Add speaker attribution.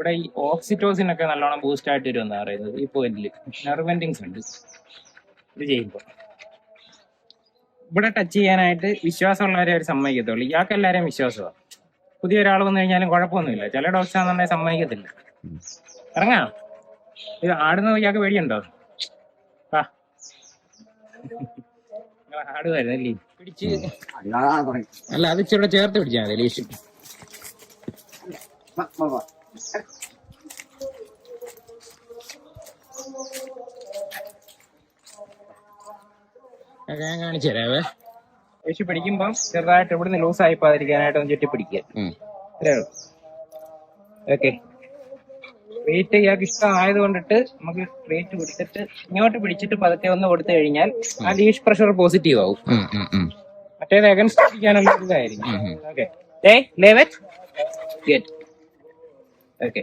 Speaker 1: ഇവിടെ ഈ ഓക്സിറ്റോസിനൊക്കെ നല്ലോണം ബൂസ്റ്റ് ആയിട്ട് വരുമെന്നാ പറയുന്നത്. ഈ പോയിന്റിൽ നെർവെൻഡിങ്സ് ഉണ്ട് ഇത് ചെയ്യുമ്പോൾ. ഇവിടെ ടച്ച് ചെയ്യാനായിട്ട് വിശ്വാസമുള്ളവരെ അവർ സമ്മതിക്കത്തുള്ളൂ. ഇയാൾക്ക് എല്ലാവരെയും വിശ്വാസമാണ്. പുതിയ ഒരാൾ വന്നു കഴിഞ്ഞാലും കുഴപ്പമൊന്നുമില്ല. ചില ഡോക്ടേഴ്സ് ആണെന്നുണ്ടെങ്കിൽ സമ്മതിക്കത്തില്ല. ഇറങ്ങാം. ഇത് ആടുന്ന ഇയാൾക്ക് പേടിയുണ്ടോ? ആ ആടുമായിരുന്നല്ലേ പിടിച്ച്. അല്ല അത് ഇച്ചിരി ചേർത്ത് പിടിച്ചാൽ മതി ലേശം. ഞാൻ കാണിച്ചു തരാവേ. യേശു പിടിക്കുമ്പം ചെറുതായിട്ട് ഇവിടുന്ന് ലൂസ് ആയി പോകാതിരിക്കാനായിട്ട് ഒന്ന് ചുറ്റി പിടിക്കുക. ഓക്കെ. വെയിറ്റ് ഇയാൾക്ക് ഇഷ്ടമായത് കൊണ്ടിട്ട് നമുക്ക് വെയിറ്റ് പിടിച്ചിട്ട് ഇങ്ങോട്ട് പിടിച്ചിട്ട് പതുക്കെ ഒന്ന് കൊടുത്തു കഴിഞ്ഞാൽ ആ ലീഷ് പ്രഷർ പോസിറ്റീവ് ആവും. മറ്റേത് അഗൻസ്റ്റ് പിടിക്കാനുള്ള ഇതായിരിക്കും. ഓക്കെ. ഓക്കെ.